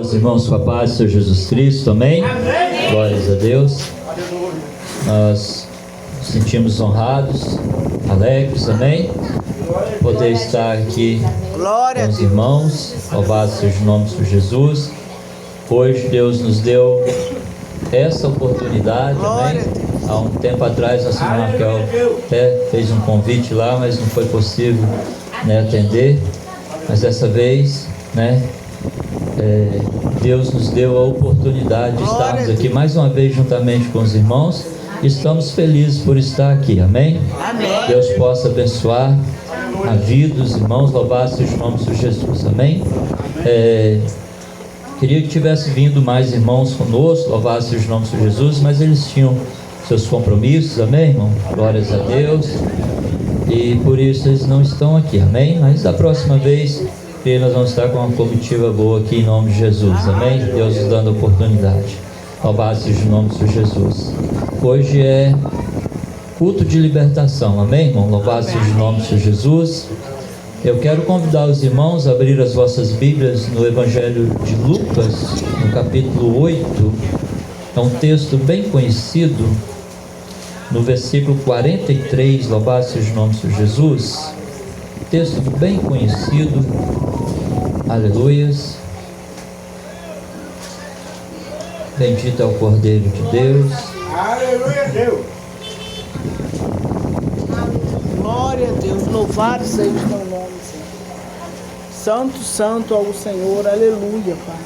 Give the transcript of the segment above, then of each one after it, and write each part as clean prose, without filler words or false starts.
Os irmãos com a paz do Senhor Jesus Cristo, amém? Amém. Glórias a Deus. Nós nos sentimos honrados, alegres, amém? Poder estar aqui com os irmãos, louvado seja o nome do Senhor Jesus. Hoje Deus nos deu essa oportunidade, amém? Há um tempo atrás nossa irmã Raquel até fez um convite lá, mas não foi possível, atender. Mas dessa vez, Deus nos deu a oportunidade de estarmos aqui mais uma vez juntamente com os irmãos. Estamos felizes por estar aqui, amém? Amém. Deus possa abençoar a vida dos irmãos, louvado seja o nome de Jesus, amém? Queria que tivesse vindo mais irmãos conosco, louvado seja o nome de Jesus, mas eles tinham seus compromissos, amém, irmão? Glórias a Deus, e por isso eles não estão aqui, amém? Mas da próxima vez nós vamos estar com uma comitiva boa aqui em nome de Jesus, amém? Deus nos dando a oportunidade. Louvado seja o nome de Jesus. Hoje é culto de libertação, amém, irmão? Louvado seja o nome de Jesus. Eu quero convidar os irmãos a abrir as vossas Bíblias no Evangelho de Lucas, no capítulo 8. É um texto bem conhecido, no versículo 43, louvado seja o nome de Jesus. Texto bem conhecido, aleluias. Bendito é o Cordeiro de Deus. Aleluia, Deus. Glória a Deus, louvado seja o teu nome, Senhor. Santo, santo ao Senhor, aleluia, Pai.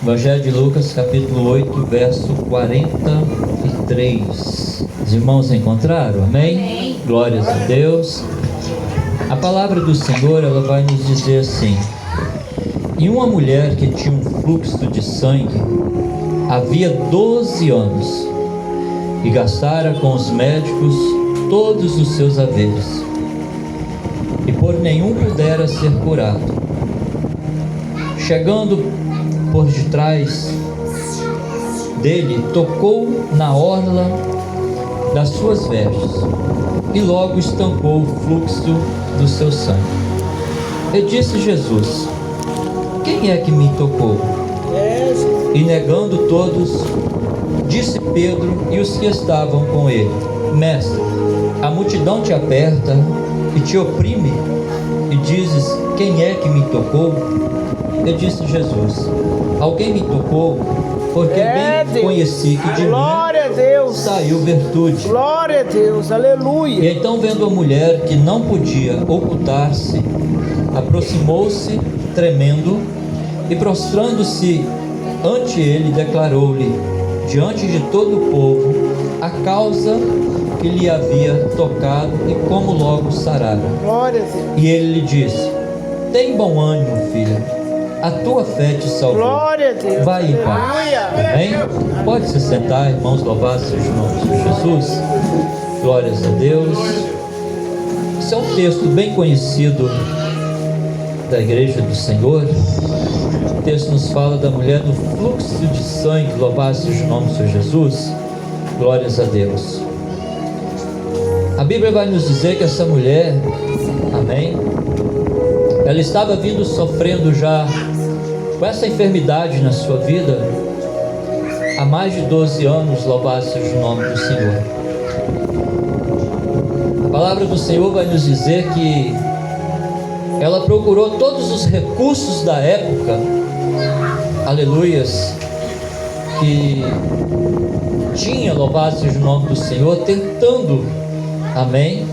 Evangelho de Lucas, capítulo 8, verso 43. Os irmãos encontraram? Amém? Amém. Glórias a Deus. A palavra do Senhor, ela vai nos dizer assim: e uma mulher que tinha um fluxo de sangue havia 12 anos e gastara com os médicos todos os seus haveres, e por nenhum pudera ser curado. Chegando por detrás dele, tocou na orla das suas vestes, e logo estancou o fluxo do seu sangue. E disse Jesus: quem é que me tocou? E negando todos, disse Pedro e os que estavam com ele: Mestre, a multidão te aperta e te oprime, e dizes: quem é que me tocou? E disse Jesus: alguém me tocou, porque bem conheci que de mim saiu virtude. Glória a Deus, aleluia. E então, vendo a mulher que não podia ocultar-se, aproximou-se tremendo, e prostrando-se ante ele, declarou-lhe diante de todo o povo a causa que lhe havia tocado e como logo sarara. Glória a Deus. E ele lhe disse: tem bom ânimo, filha, a tua fé te salvou. Glória a Deus. Vai em paz. Amém? Pode se sentar, irmãos, louvado seja o nome de Jesus. Glórias a Deus. Esse é um texto bem conhecido da igreja do Senhor. O texto nos fala da mulher do fluxo de sangue, louvado seja o nome de Jesus. Glórias a Deus. A Bíblia vai nos dizer que essa mulher, amém, ela estava vindo sofrendo já com essa enfermidade na sua vida há mais de 12 anos, louvado seja o nome do Senhor. A palavra do Senhor vai nos dizer que ela procurou todos os recursos da época, aleluias, que tinha, louvado seja o nome do Senhor, tentando, amém,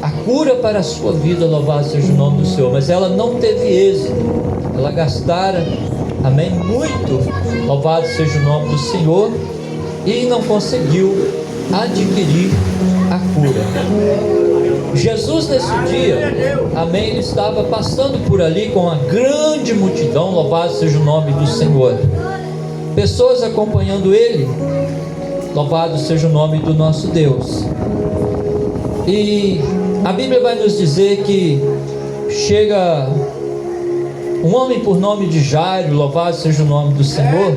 a cura para a sua vida, louvado seja o nome do Senhor, mas ela não teve êxito. Ela gastara, amém, muito, louvado seja o nome do Senhor, e não conseguiu adquirir a cura. Jesus nesse dia, amém, ele estava passando por ali com uma grande multidão, louvado seja o nome do Senhor, pessoas acompanhando ele, louvado seja o nome do nosso Deus. E a Bíblia vai nos dizer que chega um homem por nome de Jairo, louvado seja o nome do Senhor,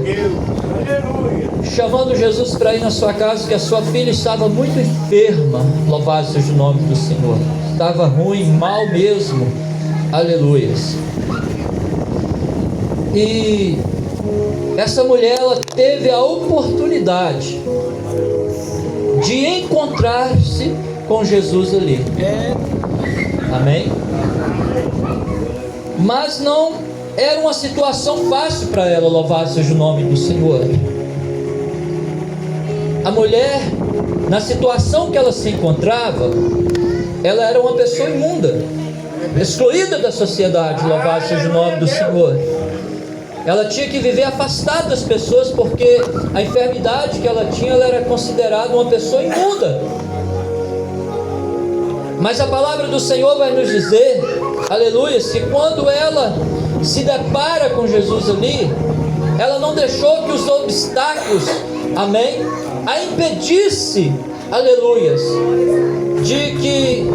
chamando Jesus para ir na sua casa, que a sua filha estava muito enferma, louvado seja o nome do Senhor, estava ruim, mal mesmo, aleluias. E essa mulher, ela teve a oportunidade de encontrar-se com Jesus ali. Amém? Mas não era uma situação fácil para ela, louvado seja o nome do Senhor. A mulher, na situação que ela se encontrava, ela era uma pessoa imunda, excluída da sociedade, louvado seja o nome do Senhor. Ela tinha que viver afastada das pessoas, porque a enfermidade que ela tinha, ela era considerada uma pessoa imunda. Mas a palavra do Senhor vai nos dizer, aleluia, que quando ela se depara com Jesus ali, ela não deixou que os obstáculos, amém, a impedisse, aleluias, de que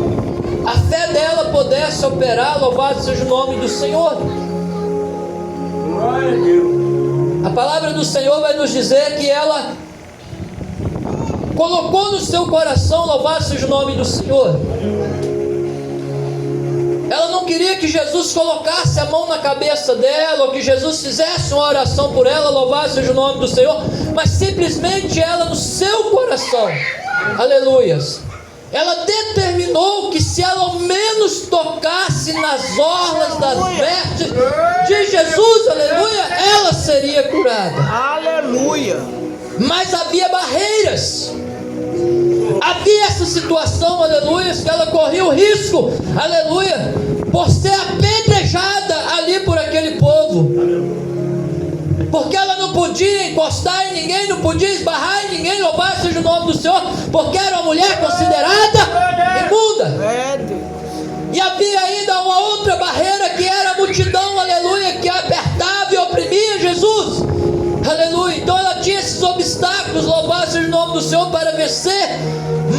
a fé dela pudesse operar, louvado seja o nome do Senhor. A palavra do Senhor vai nos dizer que ela colocou no seu coração, louvado seja o nome do Senhor. Ela não queria que Jesus colocasse a mão na cabeça dela, ou que Jesus fizesse uma oração por ela, louvado seja o nome do Senhor, mas simplesmente ela no seu coração, aleluias, ela determinou que se ela ao menos tocasse nas orlas das vestes de Jesus, aleluia, ela seria curada. Aleluia. Mas havia barreiras, havia essa situação, aleluia, que ela corria o risco, aleluia, por ser apedrejada ali por aquele povo, porque ela não podia encostar em ninguém, não podia esbarrar em ninguém, louvado seja o nome do Senhor, porque era uma mulher considerada imunda. E havia ainda uma outra barreira, que era a multidão, aleluia, que apertava e oprimia Jesus, aleluia. Então ela tinha esses obstáculos, louvado seja o nome do Senhor, para vencer,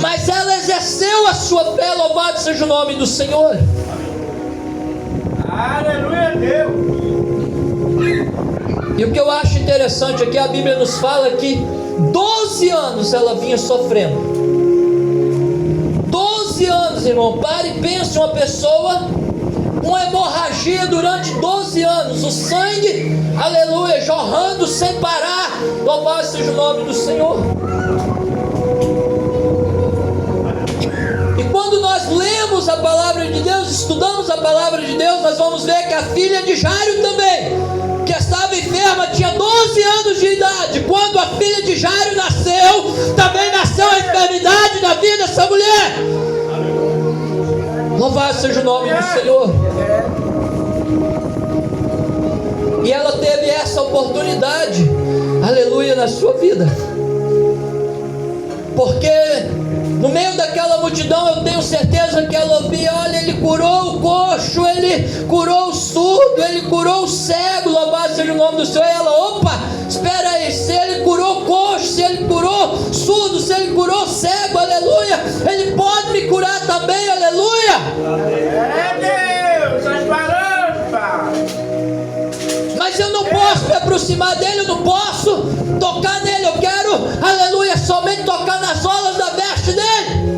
mas ela exerceu a sua fé, louvado seja o nome do Senhor. Aleluia, Deus. E o que eu acho interessante aqui, a Bíblia nos fala que 12 anos ela vinha sofrendo. 12 anos, irmão. Pare e pense, uma pessoa, uma hemorragia durante 12 anos, o sangue, aleluia, jorrando sem parar, louvado seja o nome do Senhor. E quando nós lemos a palavra de Deus, estudamos a palavra de Deus, nós vamos ver que a filha de Jairo também, que estava enferma, tinha 12 anos de idade. Quando a filha de Jairo nasceu, também nasceu a enfermidade na vida dessa mulher. Louvado seja o nome do Senhor. E ela teve essa oportunidade, aleluia, na sua vida, porque no meio daquela multidão, eu tenho certeza que ela ouvia: olha, ele curou o coxo, ele curou o surdo, ele curou o cego, louvado seja o nome do Senhor. E ela: opa, espera aí, se ele curou o coxo, se ele curou o surdo, se ele curou o cego, aleluia, ele pode me curar também, aleluia. É Deus, está parando, Pai. Mas eu não posso me aproximar dele, eu não posso tocar nele, eu quero, aleluia, somente tocar nas olas da veste dele.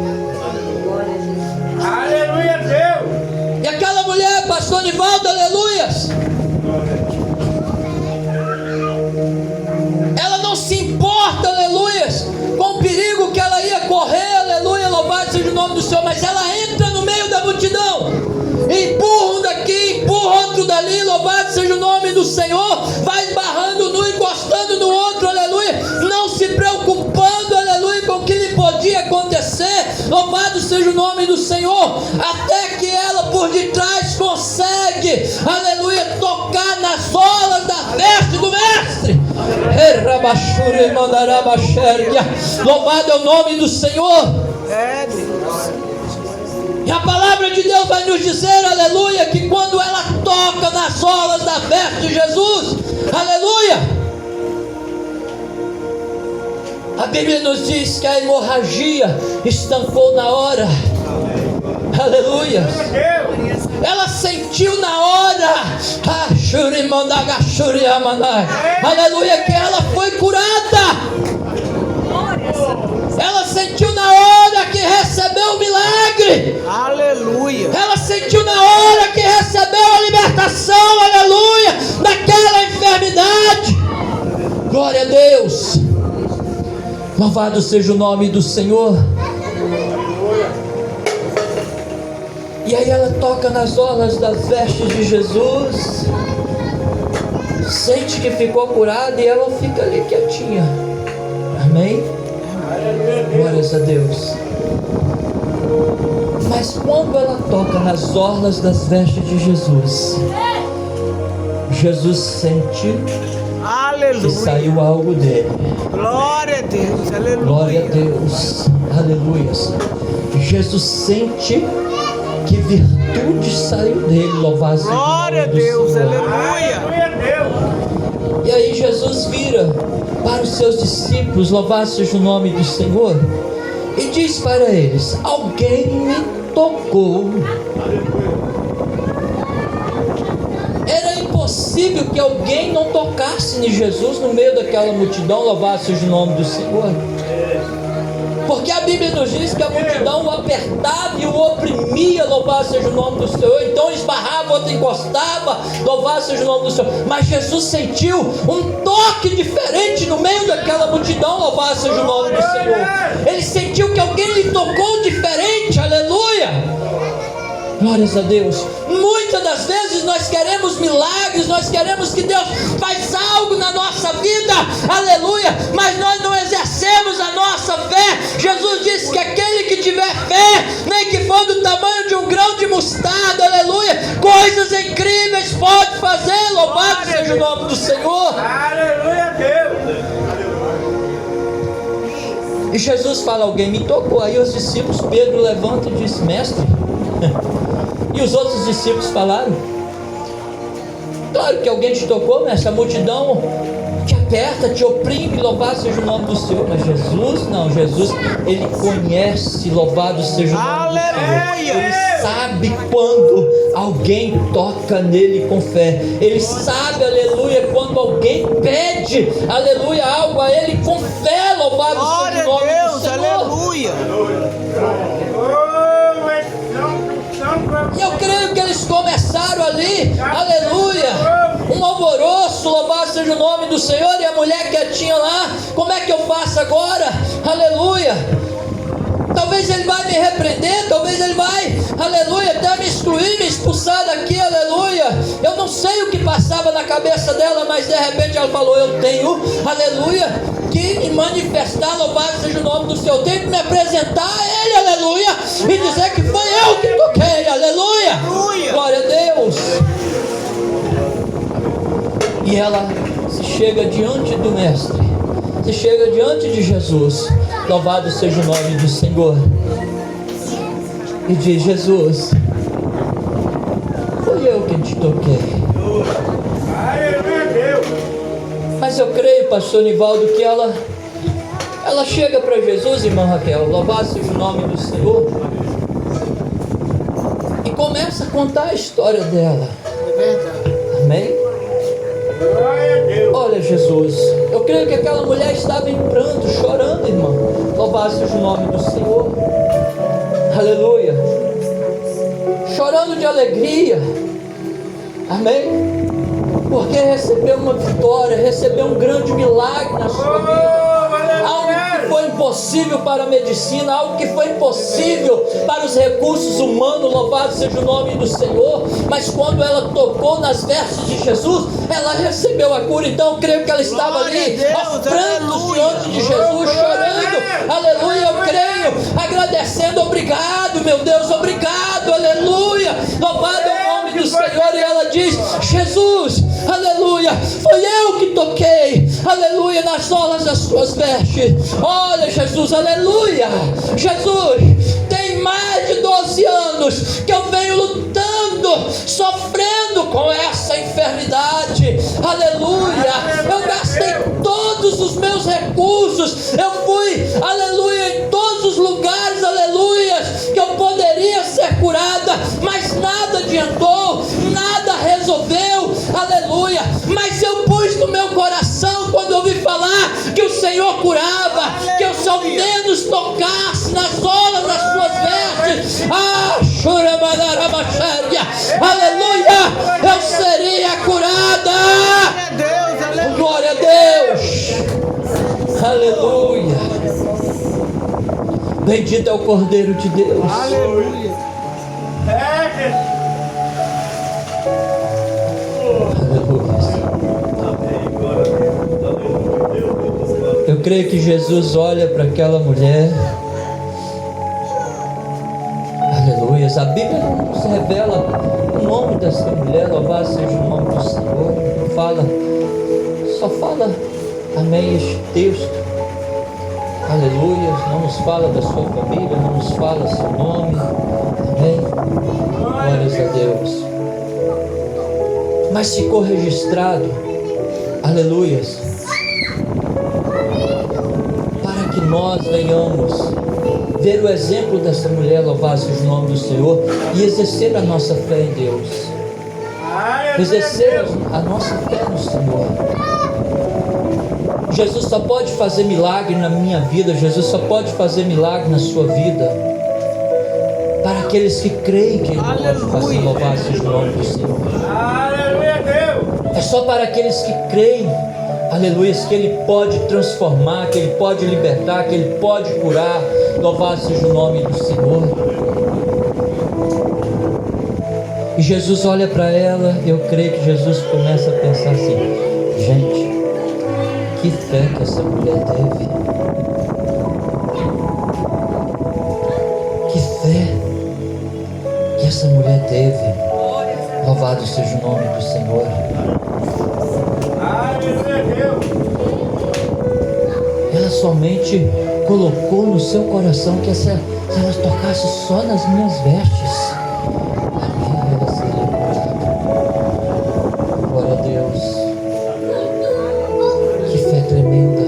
Aleluia, Deus. E aquela mulher, pastor Nivaldo, aleluias, ela não se importa, aleluias, com o perigo que ela ia correr, aleluia, louvado seja o nome do Senhor, mas ela entra no meio da multidão, empurra um daqui, empurra outro dali, louvado seja o nome do Senhor, vai esbarrando no, encostando no outro, aleluia, não se preocupando, aleluia, com o que lhe podia acontecer, louvado seja o nome do Senhor, até que ela por detrás consegue, aleluia, tocar nas olas da veste do mestre. Louvado é o nome do Senhor. É Deus. E a palavra de Deus vai nos dizer, aleluia, que quando ela toca nas olas da veste de Jesus, aleluia, a Bíblia nos diz que a hemorragia estancou na hora. Aleluia. Ela sentiu na hora, aleluia, que ela foi curada. Ela sentiu na hora que recebeu o milagre. Aleluia. Ela sentiu na hora que recebeu a libertação, aleluia, daquela enfermidade. Glória a Deus. Louvado seja o nome do Senhor. E aí ela toca nas orlas das vestes de Jesus, sente que ficou curada e ela fica ali quietinha. Amém? Glórias a Deus. Mas quando ela toca nas orlas das vestes de Jesus, Jesus sente que saiu algo dele. Glória a Deus, aleluia. Glória a Deus, aleluia. Jesus sente que virtude saiu dele. Louvado seja o nome Glória a do Deus, Senhor. aleluia. E aí Jesus vira para os seus discípulos, louvado seja o nome do Senhor, e diz para eles: alguém me tocou. Era impossível que alguém não tocasse em Jesus no meio daquela multidão, louvado seja o nome do Senhor. Porque a Bíblia nos diz que a multidão o apertava e o oprimia, louvado seja o nome do Senhor. Então esbarrava, outro encostava, louvado seja o nome do Senhor. Mas Jesus sentiu um toque diferente no meio daquela multidão, louvado seja o nome do Senhor. Ele sentiu que alguém lhe tocou diferente, aleluia. Glórias a Deus. Muitas das vezes nós queremos milagres, nós queremos que Deus faz algo na nossa vida, aleluia, mas nós não exercemos a nossa fé. Jesus disse que aquele que tiver fé, nem que for do tamanho de um grão de mostarda, aleluia, coisas incríveis pode fazer. Louvado seja o nome do Senhor. Aleluia a Deus. E Jesus fala: alguém me tocou. Aí os discípulos, Pedro levanta e diz: mestre. E os outros discípulos falaram: claro que alguém te tocou, mestre. A multidão te aperta, te oprime, louvado seja o nome do Senhor. Mas Jesus não, Jesus, ele conhece, louvado seja o nome do Senhor. Ele sabe quando alguém toca nele com fé. Ele sabe, aleluia, quando alguém pede, aleluia, algo a ele com fé, louvado seja o nome do Senhor. Aleluia. E eu creio que eles começaram ali, aleluia, um alvoroço, louvado seja o nome do Senhor. E a mulher quietinha lá: como é que eu faço agora? Aleluia. Talvez ele vai me repreender, talvez ele vai, aleluia, até me excluir, me expulsar daqui, aleluia. Eu não sei o que passava na cabeça dela, mas de repente ela falou: eu tenho, aleluia, que me manifestar, louvado seja o nome do Senhor. Eu tenho que me apresentar a ele, aleluia, e dizer que foi eu que toquei, aleluia. Glória a Deus. E ela se chega diante do mestre, se chega diante de Jesus, louvado seja o nome do Senhor, e diz: Jesus, foi eu que te toquei. Mas eu creio, pastor Nivaldo, que ela chega para Jesus, irmã Raquel, louvado seja o nome do Senhor, e começa a contar a história dela. É verdade. Amém? Olha, Jesus, eu creio que aquela mulher estava em pranto, chorando, irmão. Louvado seja o nome do Senhor. Aleluia. Chorando de alegria. Amém? Porque recebeu uma vitória, recebeu um grande milagre na sua vida. Algo que foi impossível para a medicina, algo que foi impossível para os recursos humanos, louvado seja o nome do Senhor. Mas quando ela tocou nas vestes de Jesus, ela recebeu a cura. Então eu creio que ela estava ali aos prantos diante de Jesus, chorando, aleluia. Eu creio, agradecendo: obrigado, meu Deus, obrigado, aleluia, louvado é o nome do Senhor. E ela diz: Jesus, aleluia, foi eu que toquei, aleluia, nas solas das suas vestes. Olha, Jesus, aleluia. Jesus, tem mais de 12 anos que eu venho lutando, sofrendo com essa enfermidade, aleluia. Eu gastei todos os meus recursos, eu fui, aleluia, em todos os lugares, aleluia, que eu poderia ser curada, mas nada adiantou, nada resolveu, aleluia. Mas eu pus no meu coração, quando eu ouvi falar que o Senhor curava, que eu só menos tocasse nas solas das suas vestes, aleluia, eu seria curada. Glória a Deus. Bendito é o Cordeiro de Deus. Aleluia. Eu creio que Jesus olha para aquela mulher. Aleluia. A Bíblia não nos revela o nome dessa mulher. Louvado seja o nome do Senhor. Não fala, só fala, amém, este texto. Aleluia. Não nos fala da sua família, não nos fala seu nome. Amém. Glórias a Deus. Mas ficou registrado, aleluias, para que nós venhamos ver o exemplo dessa mulher, louvado seja o nome do Senhor, e exercer a nossa fé em Deus, exercer a nossa fé no Senhor. Jesus só pode fazer milagre na minha vida, Jesus só pode fazer milagre na sua vida, para aqueles que creem que Ele pode fazer, louvado seja o nome do Senhor. É só para aqueles que creem, aleluia, que Ele pode transformar, que Ele pode libertar, que Ele pode curar, louvado seja o nome do Senhor. E Jesus olha para ela, eu creio que Jesus começa a pensar assim: gente, que fé que essa mulher teve, que fé que essa mulher teve, louvado seja o nome do Senhor. Ela somente colocou no seu coração que se ela tocasse só nas minhas vestes, amém, ela seria curada. Glória a Deus. Que fé tremenda.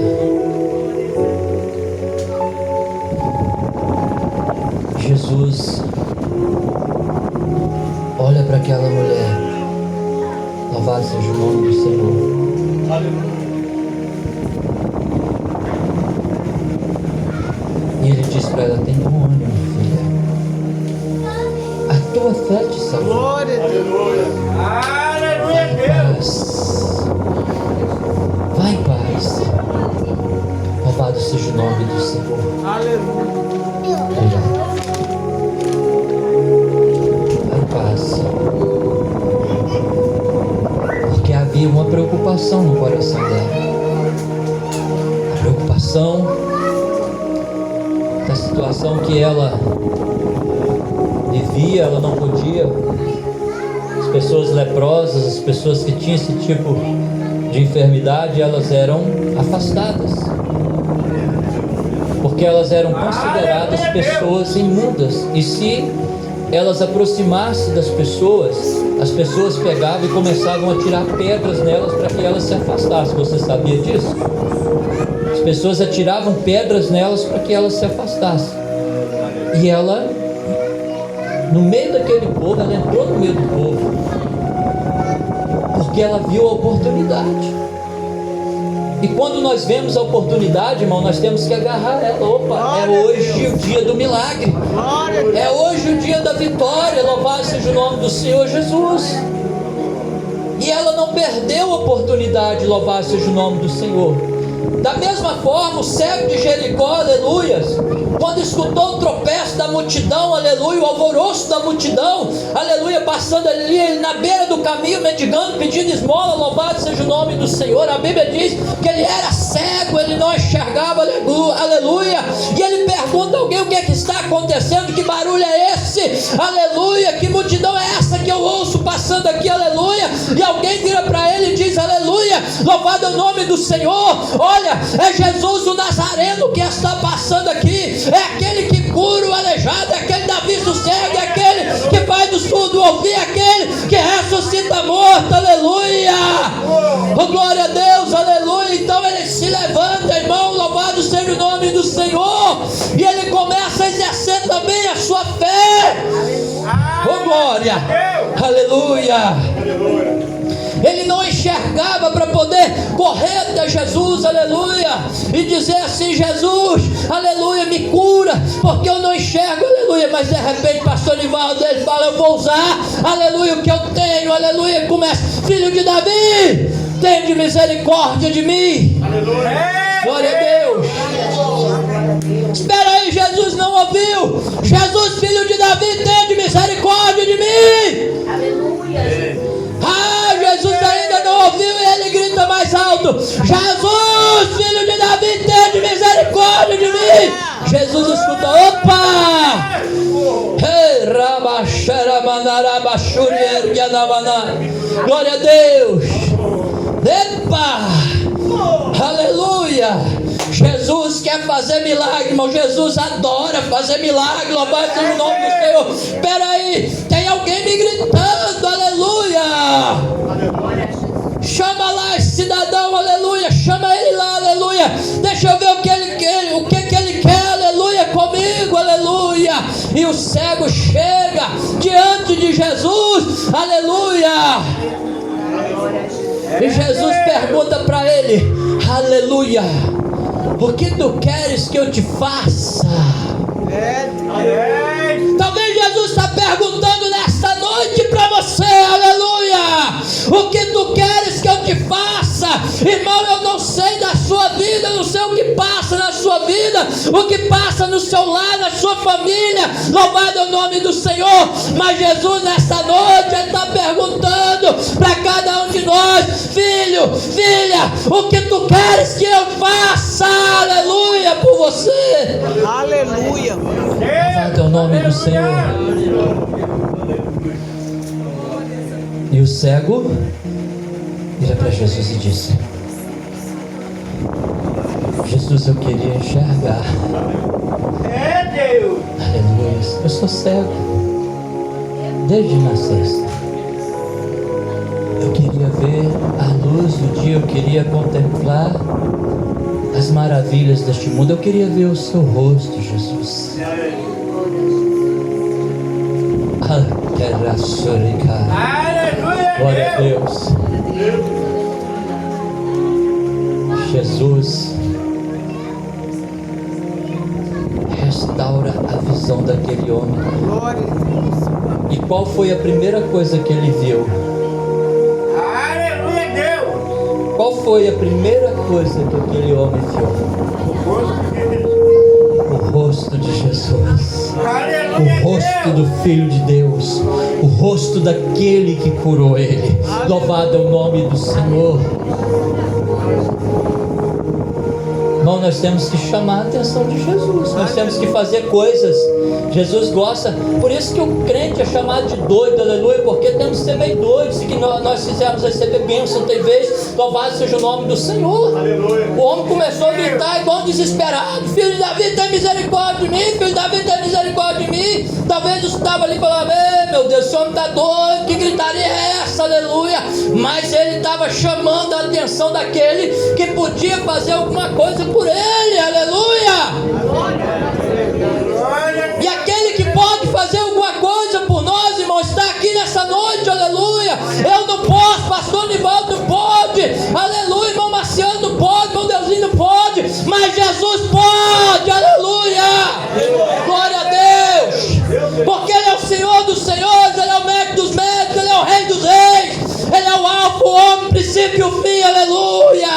Jesus olha para aquela mulher, louvado seja o nome do Senhor. E Ele diz para ela: tem bom ânimo, filha, a tua fé te salvou. Glória a Deus. Vai em paz, vai em paz, louvado seja o nome do Senhor. Aleluia. Vai em paz, porque havia uma preocupação no coração dela, a preocupação da situação que ela vivia. Ela não podia, as pessoas leprosas, as pessoas que tinham esse tipo de enfermidade, elas eram afastadas, porque elas eram consideradas pessoas imundas, e se elas aproximassem das pessoas, as pessoas pegavam e começavam a tirar pedras nelas para que elas se afastassem. Você sabia disso? As pessoas atiravam pedras nelas para que elas se afastassem. E ela, no meio daquele povo, ela entrou no meio do povo, porque ela viu a oportunidade. E quando nós vemos a oportunidade, irmão, nós temos que agarrar ela. Opa, é hoje o dia do milagre, é hoje o dia da vitória, louvado seja o nome do Senhor Jesus. E ela não perdeu a oportunidade, louvado seja o nome do Senhor. Da mesma forma, o cego de Jericó, aleluias, quando escutou o tropeço da multidão, aleluia, o alvoroço da multidão, aleluia, passando ali, ele na beira do caminho, mendigando, pedindo esmola, louvado seja o nome do Senhor. A Bíblia diz que ele era cego, ele não enxergava, aleluia, e ele pergunta a alguém: o que é que está acontecendo? Que barulho é esse? Aleluia, que multidão é essa que eu ouço passando aqui? Aleluia. E alguém vira para ele e diz: aleluia, louvado é o nome do Senhor. Olha, é Jesus o Nazareno que está passando aqui, é aquele que cura o aleijado, é aquele que dá vista ao cego, é aquele que faz do surdo ouvir, é aquele que ressuscita morto, aleluia, oh, glória a Deus, aleluia. Então ele se levanta, irmão, louvado seja o nome do Senhor, e ele começa a exercer também a sua fé, oh glória, aleluia. Ele não enxergava para poder correr até Jesus, aleluia, e dizer assim: Jesus, aleluia, me cura, porque eu não enxergo, aleluia. Mas de repente, pastor Nivaldo, ele fala: eu vou usar, aleluia, o que eu tenho, aleluia. Começa: filho de Davi, tem de misericórdia de mim, aleluia. Glória a Deus. Espera aí, Jesus não ouviu. Jesus, filho de Davi, tende misericórdia de mim. Aleluia. Ah, Jesus ainda não ouviu e ele grita mais alto: Jesus, filho de Davi, tende misericórdia de mim. Jesus escuta: opa! Glória a Deus. Epa! Aleluia! Jesus quer fazer milagre, irmão. Jesus adora fazer milagre. Louvado seja o nome do Senhor. Espera aí, tem alguém me gritando, aleluia! Chama lá esse cidadão, aleluia! Chama ele lá, aleluia! Deixa eu ver o que ele quer, aleluia, comigo, aleluia! E o cego chega diante de Jesus, aleluia! E Jesus pergunta para ele, aleluia: o que tu queres que eu te faça? Talvez Jesus está perguntando nessa noite para você, aleluia: o que tu queres que eu te faça? Irmão, eu não sei da sua vida, eu não sei o que passa na sua vida, o que passa no seu lar, na sua família, louvado é o nome do Senhor. Mas Jesus nessa noite está perguntando para cada um de nós: filho, filha, o que tu queres que eu faça, aleluia, por você? Aleluia. Louvado é o nome do Senhor. E o cego vira para Jesus e disse: Jesus, eu queria enxergar. Deus. Aleluia. Eu sou cego desde nascença. Eu queria ver a luz do dia, eu queria contemplar as maravilhas deste mundo. Eu queria ver o seu rosto, Jesus. Glória a Deus. Jesus restaura a visão daquele homem. Glória a Deus. E qual foi a primeira coisa que ele viu? Aleluia, Deus. Qual foi a primeira coisa que aquele homem viu? O rosto de Jesus. O rosto do Filho de Deus. O rosto daquele que curou ele. Louvado é o nome do Senhor. Irmão, nós temos que chamar a atenção de Jesus. Nós temos que fazer coisas. Jesus gosta. Por isso que o crente é chamado de doido, aleluia. Porque temos que ser meio doidos. E que nós fizemos receber bênção, tem vez. Louvado seja o nome do Senhor. Aleluia. O homem começou a gritar igual desesperado: filho de Davi, tem misericórdia de mim. Filho de Davi, tem misericórdia de mim. Talvez eu estava ali e falava: meu Deus, esse homem está doido. Que gritaria é essa, aleluia? Mas ele estava chamando a atenção daquele que podia fazer alguma coisa por ele, aleluia. E aquele que pode fazer alguma coisa por nós, irmão, está aqui nessa noite, aleluia. Eu não posso, pastor Nivaldo não pode, aleluia. Irmão Marciano não pode, irmão Deusinho não pode, mas Jesus pode, aleluia. Glória a Deus, porque Ele é o Senhor dos senhores, Ele é o médico dos médicos, Ele é o Rei dos reis, Ele é o alfa, o homem, o princípio e o fim, aleluia.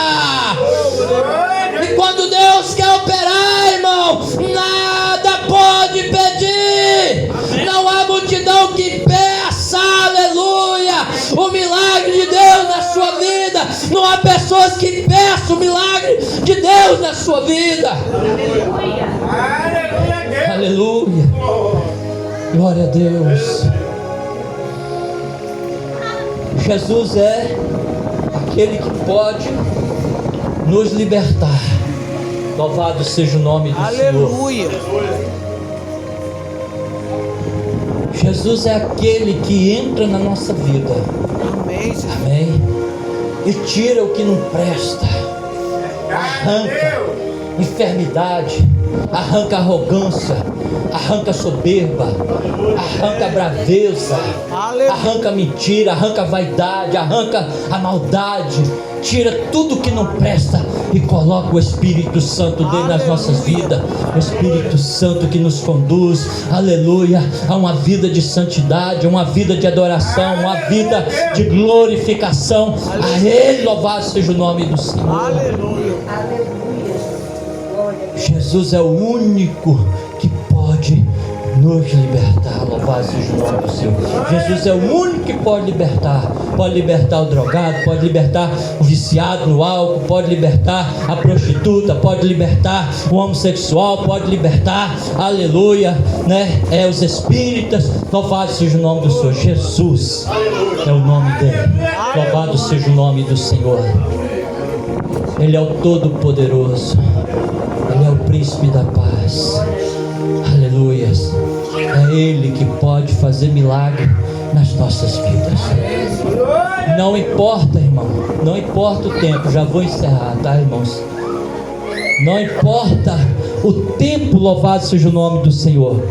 E quando Deus quer operar, irmão, nada pode impedir. Não há multidão que impeça, aleluia, o milagre de Deus na sua vida. Não há pessoas que impeçam o milagre de Deus na sua vida. Aleluia. Aleluia. Glória a Deus. Jesus é aquele que pode nos libertar. Louvado seja o nome do Aleluia. Senhor. Jesus é aquele que entra na nossa vida. Amém. Amém. E tira o que não presta. Arranca enfermidade, arranca arrogância, arranca soberba, arranca braveza, arranca mentira, arranca vaidade, arranca a maldade, tira tudo que não presta e coloca o Espírito Santo dentro das nossas vidas. O Espírito Santo que nos conduz, aleluia, a uma vida de santidade, uma vida de adoração, uma vida de glorificação. A Ele louvado seja o nome do Senhor. Aleluia. Jesus é o único que pode nos libertar. Louvado seja o nome do Senhor. Jesus é o único que pode libertar. Pode libertar o drogado, pode libertar o viciado no álcool, pode libertar a prostituta, pode libertar o homossexual, pode libertar, aleluia, né? Os espíritas. Louvado seja o nome do Senhor. Jesus é o nome dele. Louvado seja o nome do Senhor. Ele é o Todo-Poderoso. Ele é o Príncipe da Paz. Aleluias. É Ele que pode fazer milagre nas nossas vidas. Não importa, irmão. Não importa o tempo. Já vou encerrar, tá, irmãos? Não importa o tempo. Louvado seja o nome do Senhor.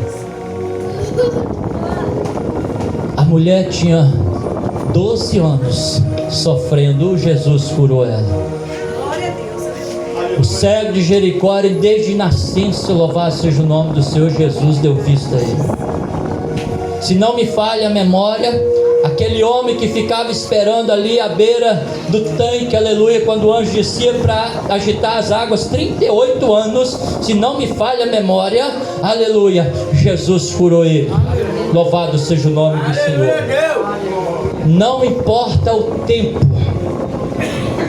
A mulher tinha 12 anos sofrendo. Jesus curou ela. O cego de Jericó, desde nascença, louvado seja o nome do Senhor, Jesus deu vista a ele. Se não me falha a memória, aquele homem que ficava esperando ali à beira do tanque, aleluia, quando o anjo descia para agitar as águas, 38 anos, se não me falha a memória, aleluia, Jesus curou ele. Louvado seja o nome do Senhor. Não importa o tempo,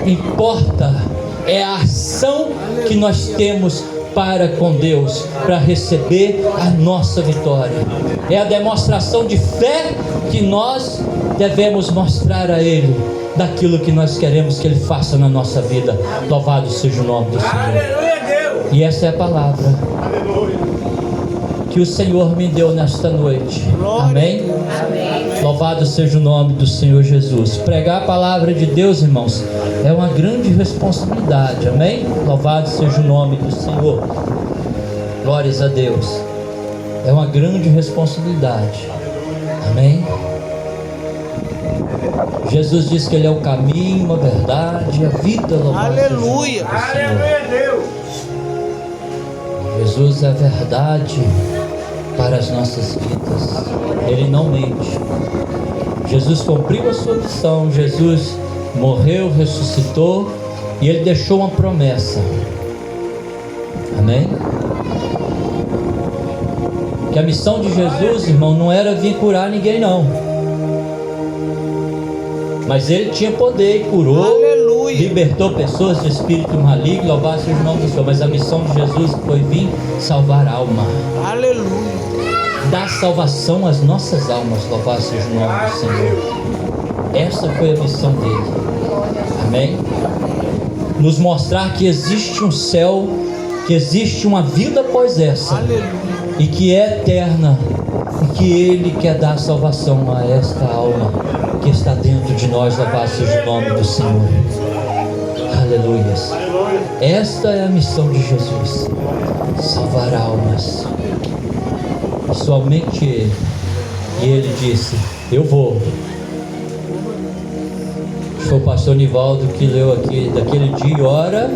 importa é a ação que nós temos para com Deus, para receber a nossa vitória. É a demonstração de fé que nós devemos mostrar a Ele, daquilo que nós queremos que Ele faça na nossa vida. Louvado seja o nome do Senhor. E essa é a palavra que o Senhor me deu nesta noite. Amém? Louvado seja o nome do Senhor Jesus. Pregar a palavra de Deus, irmãos, é uma grande responsabilidade. Amém? Louvado seja o nome do Senhor. Glórias a Deus. É uma grande responsabilidade. Amém? Jesus diz que Ele é o caminho, a verdade, a vida. Aleluia. Aleluia, Deus. Jesus é a verdade para as nossas vidas. Ele não mente. Jesus cumpriu a sua missão. Jesus morreu, ressuscitou e Ele deixou uma promessa. Amém? Que a missão de Jesus, irmão, não era vir curar ninguém, não. Mas Ele tinha poder e curou. Aleluia. Libertou pessoas de espírito maligno. Louvado seja o nome do Senhor. Mas a missão de Jesus foi vir salvar a alma. Aleluia. Dar salvação às nossas almas. Louvado seja o nome do Senhor. Essa foi a missão dele. Amém? Nos mostrar que existe um céu, que existe uma vida após essa. Aleluia. E que é eterna. E que Ele quer dar salvação a esta alma que está dentro de nós. Louvado seja o nome do Senhor. Aleluias. Esta é a missão de Jesus: salvar almas. E somente Ele. E Ele disse: eu vou. Foi o pastor Nivaldo que leu aqui: daquele dia e hora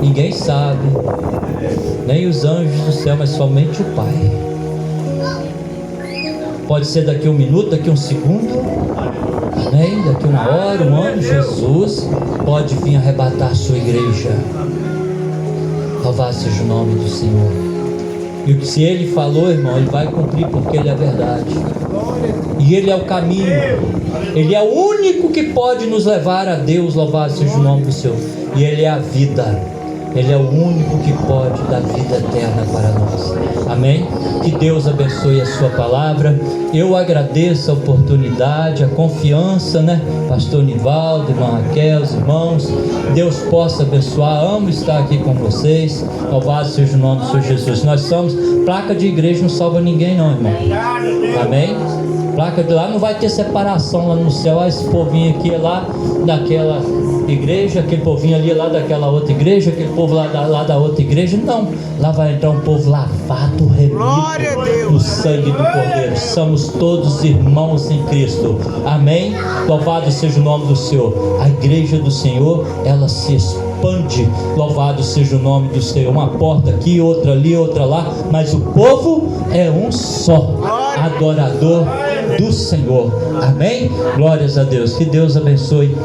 ninguém sabe, nem os anjos do céu, mas somente o Pai. Pode ser daqui um minuto, daqui um segundo, amém? Daqui uma hora, um ano. Jesus pode vir arrebatar a sua igreja. Louvado seja o nome do Senhor. E o que se Ele falou, irmão, Ele vai cumprir, porque Ele é a verdade. E Ele é o caminho. Ele é o único que pode nos levar a Deus. Louvado seja o nome do Senhor. E Ele é a vida. Ele é o único que pode dar vida eterna para nós. Amém? Que Deus abençoe a sua palavra. Eu agradeço a oportunidade, a confiança, né? Pastor Nivaldo, irmã Raquel, os irmãos. Deus possa abençoar. Amo estar aqui com vocês. Louvado seja o nome do Senhor Jesus. Nós somos placa de igreja, não salva ninguém não, irmão. Amém? Placa de lá não vai ter separação lá no céu. Esse povinho aqui é lá daquela igreja, aquele povinho ali é lá daquela outra igreja, aquele povo lá da outra igreja. Não, lá vai entrar um povo lavado, remido no sangue do Cordeiro. Somos todos irmãos em Cristo. Amém? Louvado seja o nome do Senhor. A igreja do Senhor, ela se expande. Louvado seja o nome do Senhor. Uma porta aqui, outra ali, outra lá, mas o povo é um só, adorador do Senhor. Amém? Glórias a Deus. Que Deus abençoe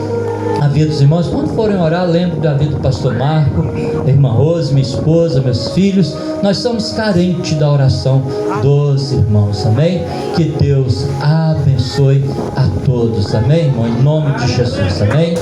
a vida dos irmãos. Quando forem orar, lembre da vida do pastor Marco, da irmã Rose, minha esposa, meus filhos. Nós somos carentes da oração dos irmãos, amém? Que Deus abençoe a todos, amém, irmão? Em nome de Jesus, amém?